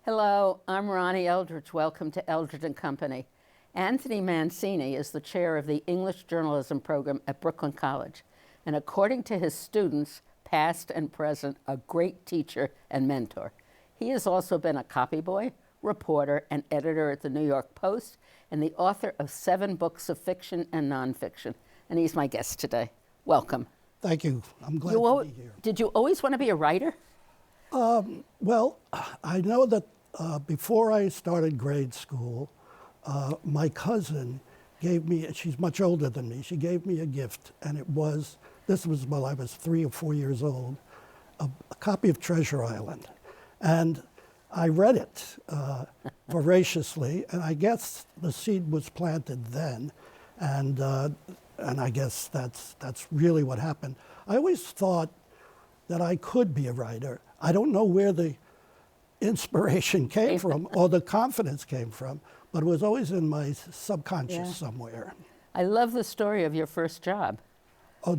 Hello, I'm Ronnie Eldridge. Welcome to Eldridge and Company. Anthony Mancini is the chair of the English journalism program at Brooklyn College, and according to his students, past and present, a great teacher and mentor. He has also been a copy boy, reporter, and editor at the New York Post, and the author of 7 books of fiction and nonfiction. And he's my guest today. Welcome. Thank you. I'm glad to be here. Did you always want to be a writer? Well, I know that before I started grade school, my cousin gave me, she's much older than me, she gave me a gift, and this was while I was 3 or 4 years old, a copy of Treasure Island. And I read it voraciously, and I guess the seed was planted then, and I guess that's really what happened. I always thought that I could be a writer. I don't know where the inspiration came from or the confidence came from, but it was always in my subconscious somewhere. I love the story of your first job. Oh,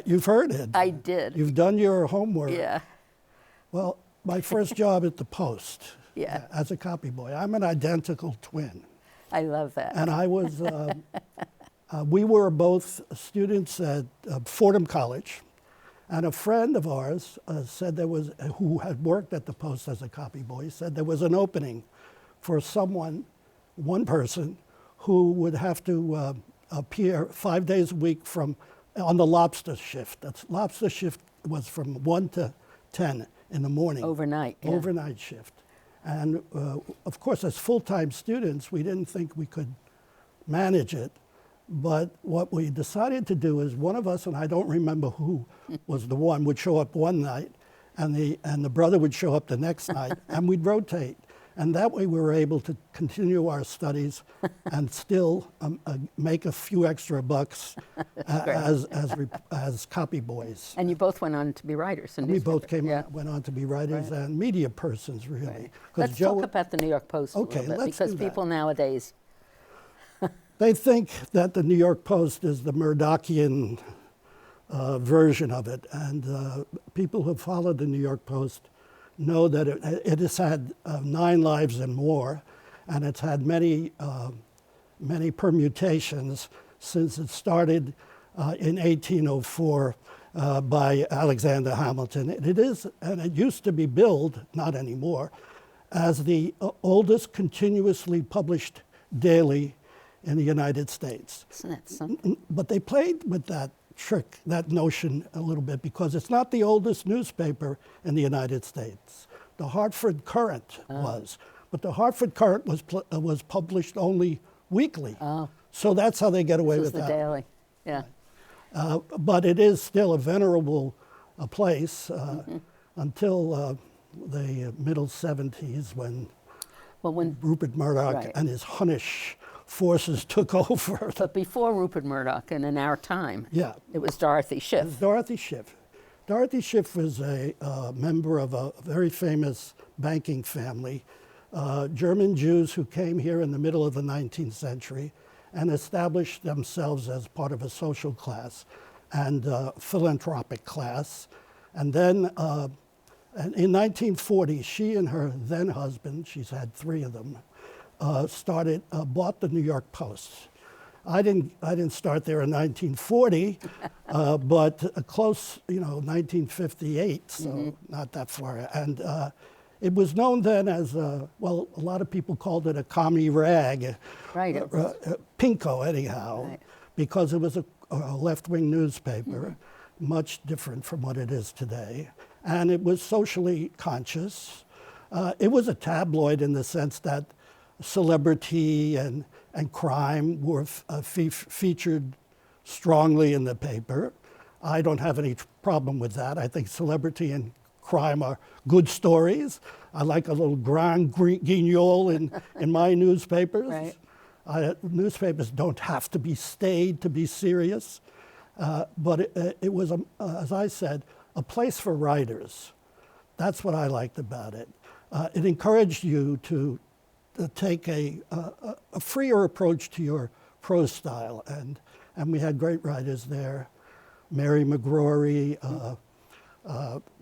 you've heard it? I did. You've done your homework. Yeah. Well, my first job at the Post as a copy boy. I'm an identical twin. I love that. And I was, we were both students at Fordham College. And a friend of ours said who had worked at the Post as a copy boy, said there was an opening for one person who would have to appear 5 days a week on the lobster shift. Lobster shift was from 1 to 10 in the morning. Overnight. Yeah. Overnight shift. And of course, as full-time students, we didn't think we could manage it. But what we decided to do is one of us, and I don't remember who was the one, would show up one night, and the brother would show up the next night, and we'd rotate. And that way we were able to continue our studies and still make a few extra bucks as copy boys. And you both went on to be writers. And we both went on to be writers and media persons, really. Right. Let's talk about the New York Post a little bit, because people nowadays... They think that the New York Post is the Murdochian version of it, and people who have followed the New York Post know that it has had 9 lives and more, and it's had many permutations since it started in 1804 by Alexander Hamilton. It used to be billed, not anymore, as the oldest continuously published daily in the United States. Isn't that something? But they played with that trick, that notion a little bit, because it's not the oldest newspaper in the United States. The Hartford Courant was, but the Hartford Courant was published only weekly. So that's how they get away with that. This is the daily, yeah. But it is still a venerable place until the middle 70s when Rupert Murdoch and his Hunnish forces took over. But before Rupert Murdoch and in our time, it was Dorothy Schiff. It was Dorothy Schiff. Dorothy Schiff was a member of a very famous banking family, German Jews who came here in the middle of the 19th century and established themselves as part of a social class and philanthropic class. And then in 1940, she and her then husband, she's had 3 of them, bought the New York Post. I didn't start there in 1940, but close, 1958, so not that far. And it was known then as, a lot of people called it a commie rag, pinko anyhow, because it was a left-wing newspaper, much different from what it is today. And it was socially conscious. It was a tabloid in the sense that celebrity and crime were featured strongly in the paper. I don't have any problem with that. I think celebrity and crime are good stories. I like a little grand guignol in my newspapers. Newspapers don't have to be staid to be serious. But it was, as I said, a place for writers. That's what I liked about it. It encouraged you to take a freer approach to your prose style, and we had great writers there. Mary McGrory,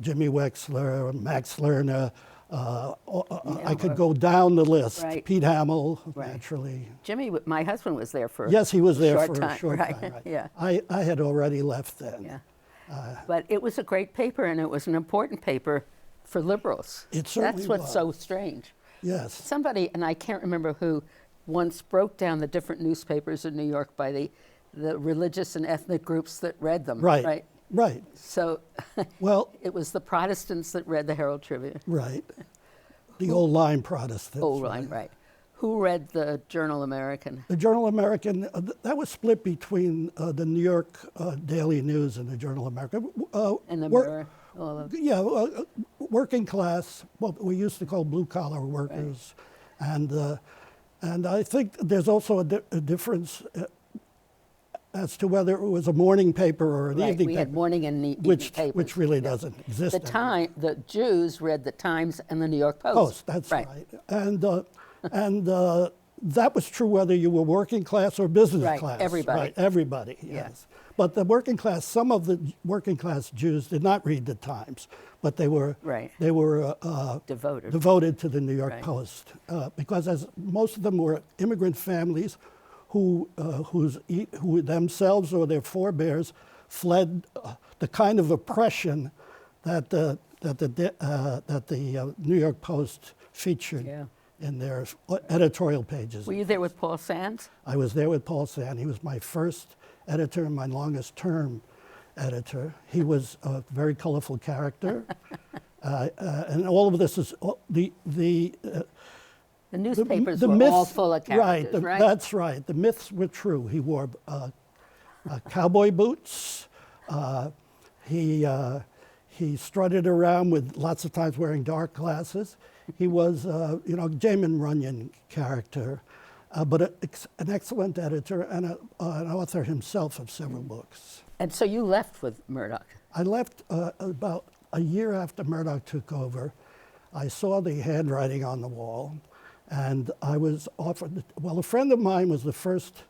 Jimmy Wexler, Max Lerner, I could go down the list. Right. Pete Hamill, Right. naturally. Jimmy, my husband was there for Yes, he was there short for time, a short right. time. Right. Yeah. I had already left then. Yeah. But it was a great paper, and it was an important paper for liberals. It certainly That's what's was. so strange. Yes. Somebody, and I can't remember who, once broke down the different newspapers in New York by the religious and ethnic groups that read them. Right. Right. Right. So Well, it was the Protestants that read the Herald Tribune. right. The old line Protestants. Oh, right. Who read the Journal American? The Journal American, that was split between the New York Daily News and the Journal American. And the Mirror? All of Yeah, working class, what we used to call blue collar workers, and I think there's also a difference as to whether it was a morning paper or an evening We paper, had morning and evening which papers. really doesn't exist anymore. The Jews read the Times and the New York Post. That's right. And that was true whether you were working class or business Right, class. everybody. Right, everybody, yes. But the working class, some of the working class Jews did not read the Times, but they were devoted to the New York Post because as most of them were immigrant families who themselves or their forebears fled the kind of oppression that the New York Post featured in their editorial pages. Were you there with Paul Sands? I was there with Paul Sands. He was my first editor and my longest term editor. He was a very colorful character. And all of this is The newspapers the were myths, all full of characters, right? That's right. The myths were true. He wore cowboy boots. He strutted around with lots of times wearing dark glasses. He was, Jamin Runyon character, but an excellent editor and an author himself of several books. And so you left with Murdoch. I left about a year after Murdoch took over. I saw the handwriting on the wall, and I was offered, a friend of mine was the first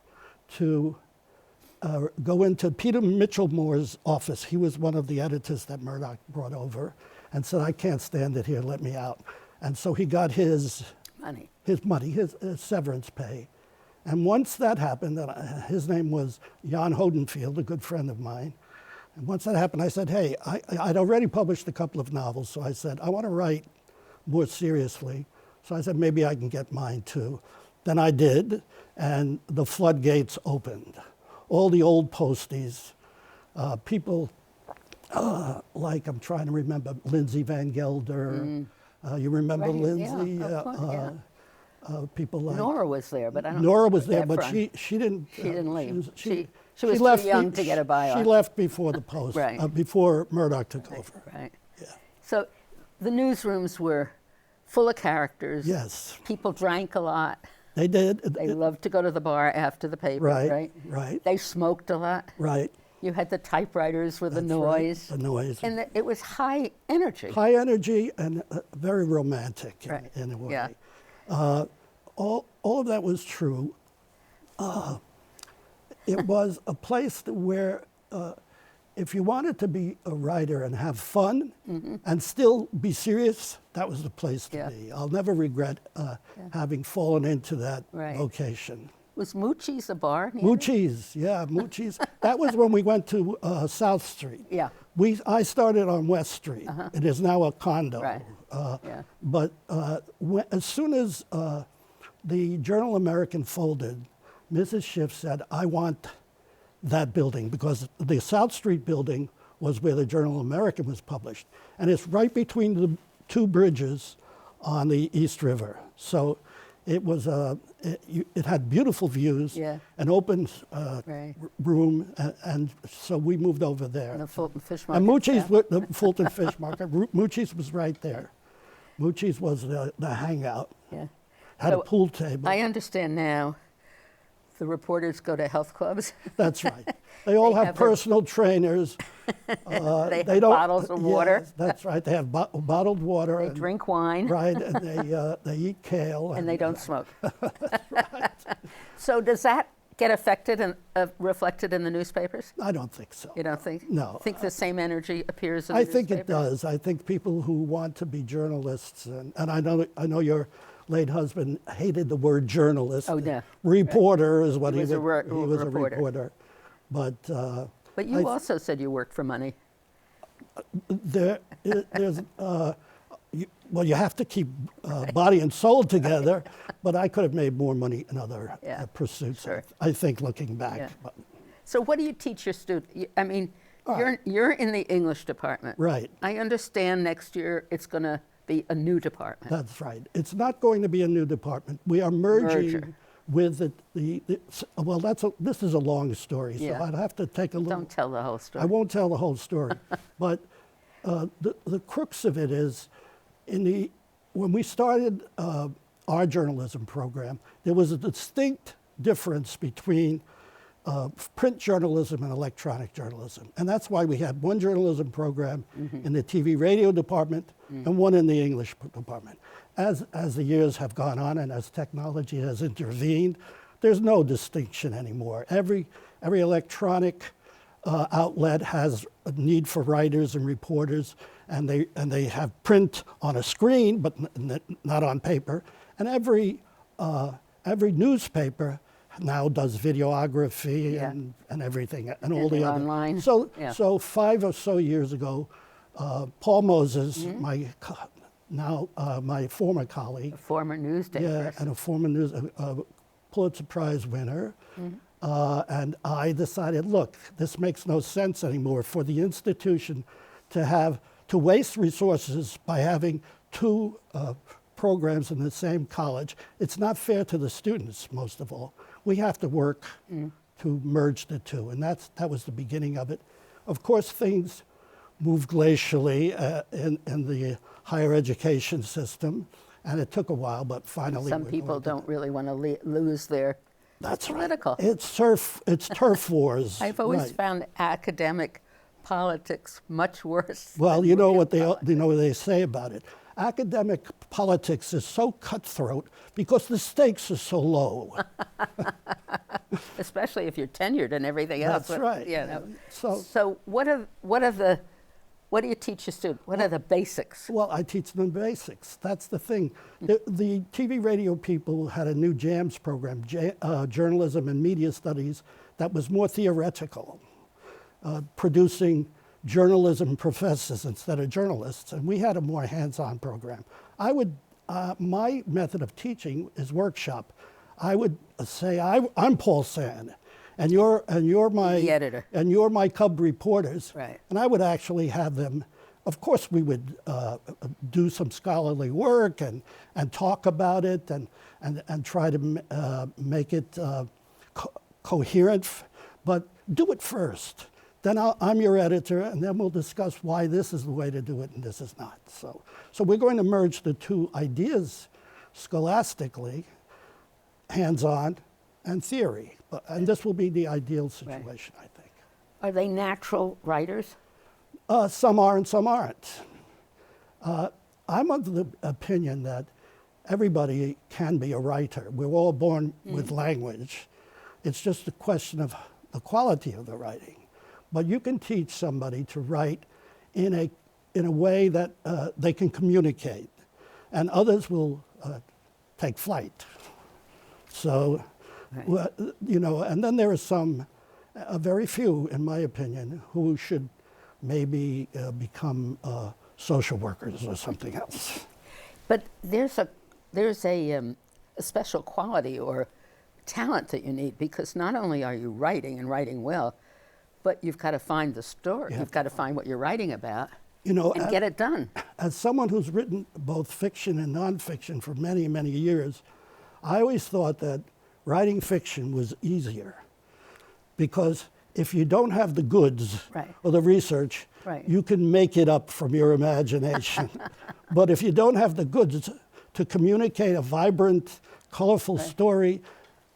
to go into Peter Mitchell-Moore's office. He was one of the editors that Murdoch brought over and said, I can't stand it here, let me out. And so he got his severance pay. And once that happened, his name was Jan Hodenfield, a good friend of mine. And once that happened, I said, hey, I'd already published a couple of novels, so I said, I want to write more seriously. So I said, maybe I can get mine too. Then I did, and the floodgates opened. All the old posties, people like, I'm trying to remember, Lindsay Van Gelder. You remember Lindsay? People like Nora was there, but I don't. Nora was there, that but front. she didn't. She didn't leave. She she was left too young to get a buyout. She left before the Post, before Murdoch took over. Right. Yeah. So, the newsrooms were full of characters. Yes. People drank a lot. They did. They loved to go to the bar after the paper. Right. Right. They smoked a lot. Right. You had the typewriters with the noise. Right. The noise. And it was high energy. High energy and very romantic in a way. Yeah. All of that was true. It was a place where if you wanted to be a writer and have fun and still be serious, that was the place to be. I'll never regret having fallen into that vocation. Was Moochie's a bar? Moochie's, yeah, Moochie's. That was when we went to South Street. Yeah. I started on West Street. It is now a condo. Right. But as soon as the Journal American folded, Mrs. Schiff said, I want that building, because the South Street building was where the Journal American was published. And it's right between the two bridges on the East River. So it was it had beautiful views, an open room, and so we moved over there. And the Fulton Fish Market. And Moochie's, the Fulton Fish Market, Moochie's was right there. Moochie's was the hangout. Yeah. Had a pool table. I understand now the reporters go to health clubs. That's right. They all have personal trainers. They have bottles of water. Yes, that's right. They have bottled water. They drink wine. Right, and they eat kale. And they don't smoke. That's right. So does that get affected and reflected in the newspapers? I don't think so. You don't think? No. Think the same energy appears in the I think newspapers? it does. I think people who want to be journalists, and I know your late husband hated the word journalist. Oh, yeah. Reporter is what He was a he was a reporter. reporter. But you also said you worked for money. there's you have to keep body and soul together, but I could have made more money in other pursuits. Sure. I think looking back. Yeah. But, So what do you teach your students? I mean, you're in the English department. right. I understand next year it's going to be a new department. That's right. It's not going to be a new department. We are merging Merger. with well, this is a long story, so Yeah. I'd have to take a little. Don't tell the whole story. I won't tell the whole story, but the crux of it is, when we started our journalism program, there was a distinct difference between print journalism and electronic journalism. And that's why we had one journalism program in the TV radio department and one in the English department. As the years have gone on and as technology has intervened, there's no distinction anymore. Every electronic outlet has a need for writers and reporters, and they have print on a screen, but not on paper. And every newspaper now does videography and everything, and all the other. Online. So 5 or so years ago, Paul Moses, my former colleague, A former newsday person. and a former Pulitzer Prize winner, and I decided, look, this makes no sense anymore for the institution to waste resources by having two programs in the same college. It's not fair to the students, most of all. We have to work to merge the two, and that was the beginning of it. Of course, things moved glacially in the higher education system, and it took a while, but finally. Some people don't really want to lose their That's political. Right. It's turf wars. I've always right. found academic politics much worse. Well, than you know what politics. they say about it. Academic politics is so cutthroat because the stakes are so low. Especially if you're tenured and everything else. That's right. Yeah. No. So what do you teach your students? What are the basics? well, I teach them basics. That's the thing. The TV radio people had a new JAMS program, Journalism and Media Studies, that was more theoretical, producing journalism professors instead of journalists, and we had a more hands-on program. My method of teaching is workshop. I would say I'm Paul Sand, and you're my The editor. and you're my cub reporters. Right. And I would actually have them. Of course, we would do some scholarly work and talk about it and try to make it coherent, but do it first. Then I'm your editor, and then we'll discuss why this is the way to do it and this is not. So we're going to merge the two ideas scholastically, hands-on, and theory. And this will be the ideal situation, I think. Are they natural writers? Some are and some aren't. I'm of the opinion that everybody can be a writer. We're all born with language. It's just a question of the quality of the writing. But you can teach somebody to write in a way that they can communicate, and others will take flight. So, Right. And then there are some, very few, in my opinion, who should maybe become social workers or something else. But there's a special quality or talent that you need, because not only are you writing and writing well, but you've got to find the story. You've got to find what you're writing about and get it done. As someone who's written both fiction and nonfiction for many, many years, I always thought that writing fiction was easier, because if you don't have the goods Right. or the research, Right. you can make it up from your imagination. But if you don't have the goods to communicate a vibrant, colorful story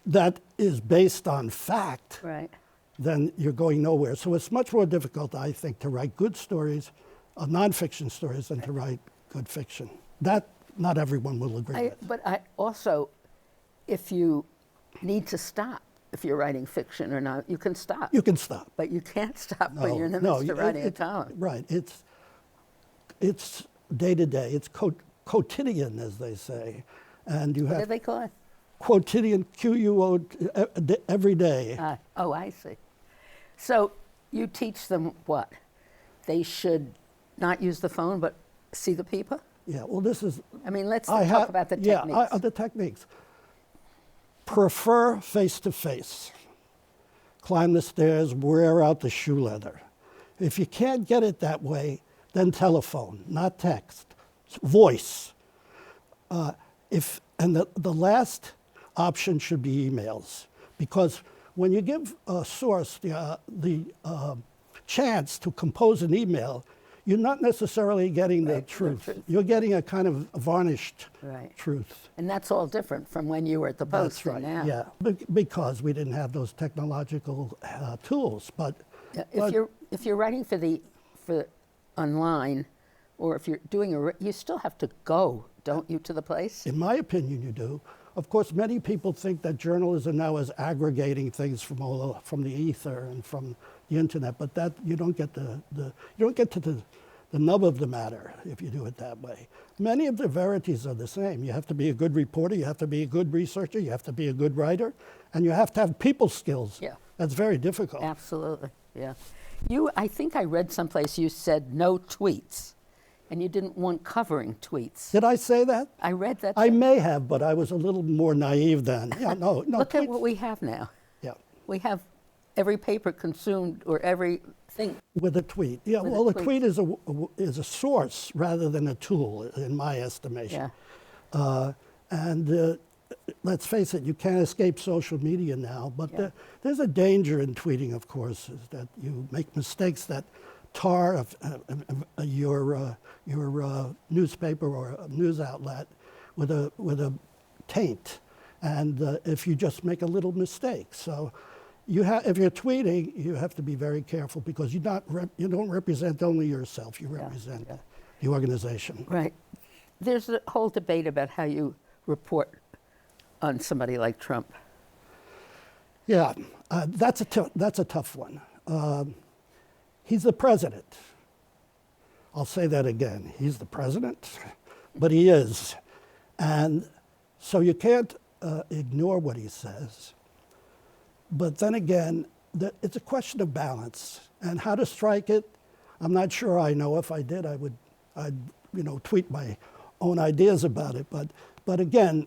that is based on fact, Right. then you're going nowhere. So it's much more difficult, I think, to write good stories, nonfiction stories, than to write good fiction. That not everyone will agree with. But I also, if you need to stop If you're writing fiction or not. You can stop. You can stop. But you can't stop when you're in the midst of writing a column. Right. It's day to day. It's quotidian, as they say. And you What have do they call it? quotidian, Q-U-O, every day. Oh, I see. So you teach them what? They should not use the phone, but see the people? Yeah, well, this is... I mean, let's talk about the techniques. Yeah, the techniques. Prefer face-to-face. Climb the stairs, wear out the shoe leather. If you can't get it that way, then telephone, not text. Voice. And the last option should be emails, because when you give a source the chance to compose an email, you're not necessarily getting the truth. You're getting a kind of varnished truth. And that's all different from when you were at the Post. That's right. Now. Yeah, because we didn't have those technological tools. But if you're writing for online, or if you're doing you still have to go, don't you, to the place? In my opinion, you do. Of course, many people think that journalism now is aggregating things from the ether and from the internet, but that you don't get to the nub of the matter if you do it that way. Many of the verities are the same. You have to be a good reporter, you have to be a good researcher, you have to be a good writer, and you have to have people skills. Yeah. That's very difficult. Absolutely, yeah. I think I read someplace you said no tweets, and you didn't want covering tweets. Did I say that? I read that. I may have, but I was a little more naive then. Yeah, no. Look tweets. at what we have now. Yeah. We have every paper consumed, or everything. With a tweet. Yeah, well, a tweet is a source rather than a tool, in my estimation. Yeah. Let's face it, you can't escape social media now, but there's a danger in tweeting, of course, is that you make mistakes that tar your newspaper or news outlet with a taint, and if you just make a little mistake. So if you're tweeting, you have to be very careful, because you don't represent only yourself, you represent the organization. Right. There's a whole debate about how you report on somebody like Trump. Yeah, that's a tough one. He's the president. I'll say that again. He's the president, but he is. And so you can't ignore what he says. But then again, it's a question of balance and how to strike it. I'm not sure I know. If I did, I'd tweet my own ideas about it. But again,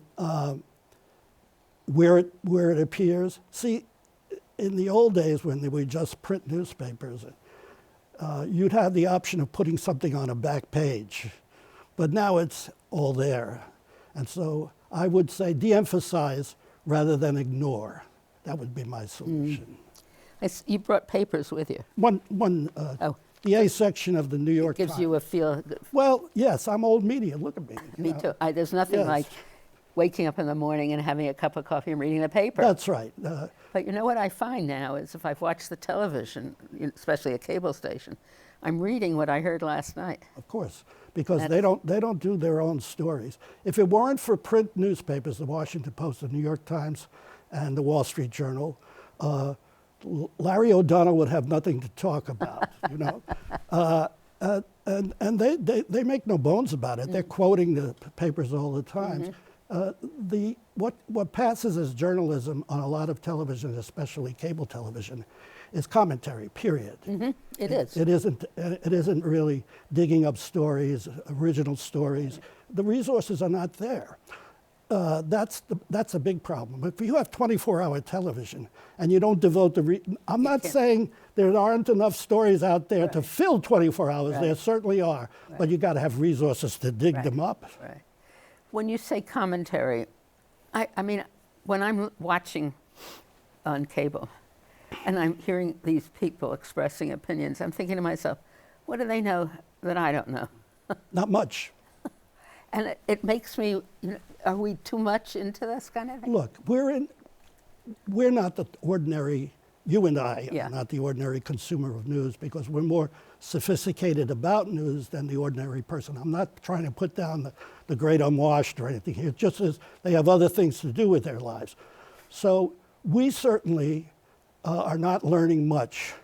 where it appears. See, in the old days when we just print newspapers, you'd have the option of putting something on a back page, but now it's all there. And so I would say de-emphasize rather than ignore. That would be my solution. You brought papers with you. The A section of the New York Times. Gives you a feel. Well, yes, I'm old media. Look at me. Me too. There's nothing like waking up in the morning and having a cup of coffee and reading the paper. That's right. But you know what I find now is if I've watched the television, especially a cable station, I'm reading what I heard last night. Of course, because they don't do their own stories. If it weren't for print newspapers, the Washington Post, the New York Times, and the Wall Street Journal, Larry O'Donnell would have nothing to talk about, and they make no bones about it. They're quoting the papers all the time. What passes as journalism on a lot of television, especially cable television, is commentary. Period. It is. It isn't really digging up stories, original stories. The resources are not there. That's a big problem. If you have 24-hour television and you don't devote I'm not saying there aren't enough stories out there to fill 24 hours. There certainly are, but you got to have resources to dig them up. Right. When you say commentary, I mean, when I'm watching on cable and I'm hearing these people expressing opinions, I'm thinking to myself, what do they know that I don't know? Not much. And it makes me, are we too much into this kind of thing? Look, we're not the ordinary, you and I are not the ordinary consumer of news, because we're more sophisticated about news than the ordinary person. I'm not trying to put down the great unwashed or anything here. It just is they have other things to do with their lives. So we certainly are not learning much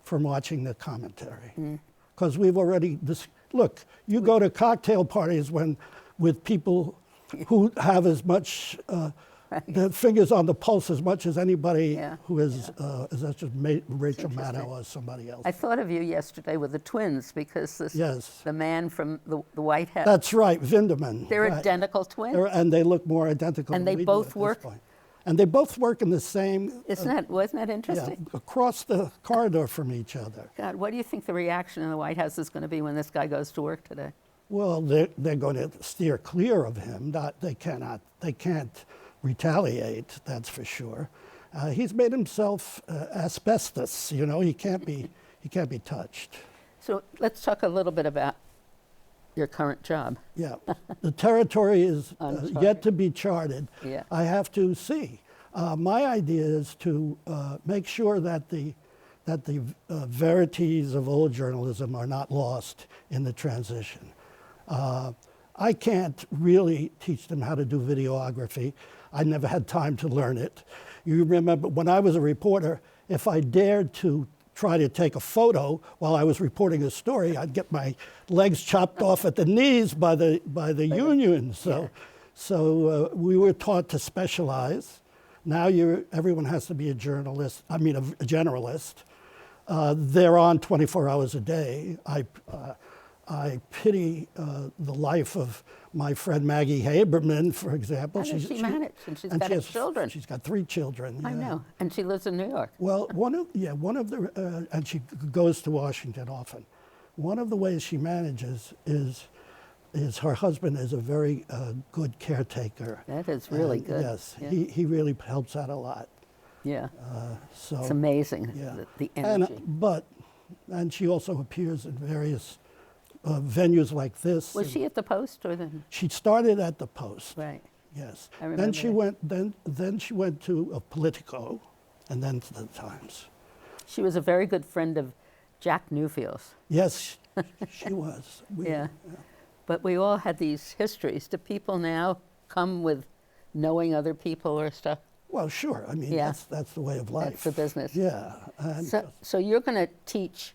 from watching the commentary, because we've already, look, you go to cocktail parties with people who have as much, their fingers on the pulse as much as anybody who is, that's just Rachel Maddow or somebody else. I thought of you yesterday with the twins, because the man from the White House. That's right, Vinderman. They're right. identical twins. And they look more identical And than they we both do at work. this point. And they both work in the same, Wasn't that interesting? across the corridor from each other. God, what do you think the reaction in the White House is going to be when this guy goes to work today? Well, they're going to steer clear of him. They can't retaliate, that's for sure. He's made himself asbestos, you know, he can't be touched. So let's talk a little bit about your current job. Yeah, the territory is yet to be charted. Yeah. I have to see. My idea is to make sure that the verities of old journalism are not lost in the transition. I can't really teach them how to do videography. I never had time to learn it. You remember when I was a reporter, if I dared to try to take a photo while I was reporting a story, I'd get my legs chopped off at the knees by the union. So we were taught to specialize. Now everyone has to be a journalist. I mean, a generalist. They're on 24 hours a day. I pity the life of my friend Maggie Haberman, for example. How does she manage? And she's got children. She's got 3 children. I know, and she lives in New York. Well, and she goes to Washington often. One of the ways she manages is her husband is a very good caretaker. That is really good. Yes, yeah. he really helps out a lot. Yeah, So it's amazing, the energy. And she also appears in various venues like this. Was she at the Post or the? She started at the Post. Right. Yes. I remember Then she that. went. Then she went to Politico, and then to the Times. She was a very good friend of Jack Newfield's. Yes, she was. Yeah. But we all had these histories. Do people now come with knowing other people or stuff? Well, sure. I mean, that's the way of life. That's the business. Yeah. And So you're going to teach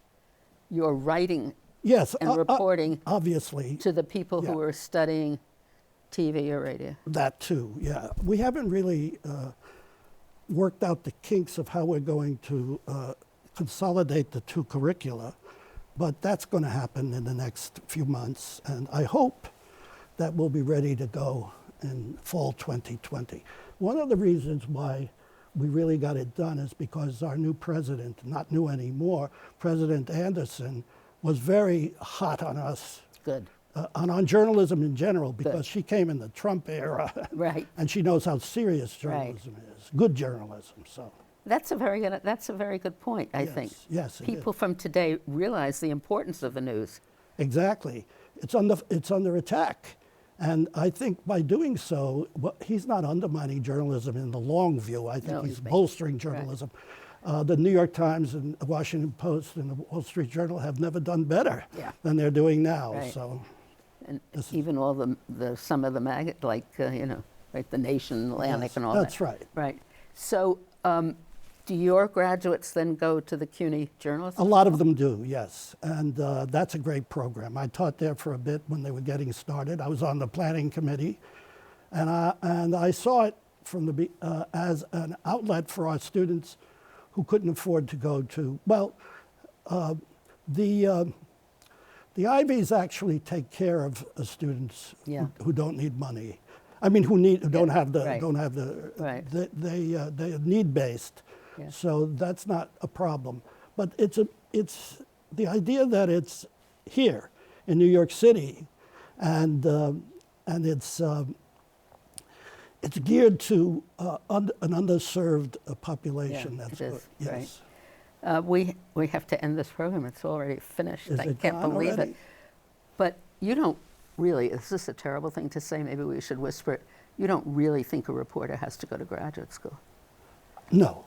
your writing yes, and reporting obviously. to the people who are studying TV or radio. That too, yeah. We haven't really worked out the kinks of how we're going to consolidate the 2 curricula, but that's going to happen in the next few months, and I hope that we'll be ready to go in fall 2020. One of the reasons why we really got it done is because our new president, not new anymore, President Anderson, was very hot on us. Good. On journalism in general, because she came in the Trump era, Right. and she knows how serious journalism is. Good journalism. So That's a very good point, I think. Yes, it People is. from today realize the importance of the news. Exactly. It's under attack, and I think by doing so, he's not undermining journalism in the long view. I think No, he's bolstering journalism. The New York Times and the Washington Post and the Wall Street Journal have never done better than they're doing now. Right. So. And even all some of the like the Nation, Atlantic, and all that. That's right. Right. So, do your graduates then go to the CUNY Journalism? A lot of them do, yes, and that's a great program. I taught there for a bit when they were getting started. I was on the planning committee, and I saw it from as an outlet for our students who couldn't afford to go to. Well, the Ivies actually take care of students who don't need money. I mean, who don't have the they need based. Yeah. So that's not a problem. But it's the idea that it's here in New York City, and it's geared to an underserved population. Yeah, it is. Yes. Right. We have to end this program. It's already finished. Is I it can't gone believe already? it. But you don't really, is this a terrible thing to say? Maybe we should whisper it. You don't really think a reporter has to go to graduate school? No.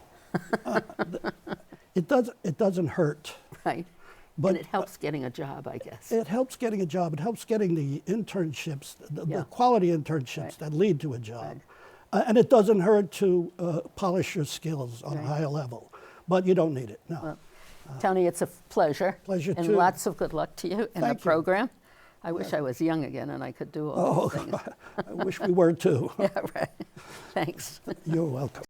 It doesn't hurt. Right. But and it helps getting a job, I guess. It helps getting a job. It helps getting the internships, the quality internships that lead to a job. And it doesn't hurt to polish your skills on a Right. higher level, but you don't need it, no. Well, Tony, it's a pleasure. Pleasure and too. lots of good luck to you in the Thank you. program. I wish I was young again and I could do all these things. I wish we were too. Yeah, right. Thanks. You're welcome.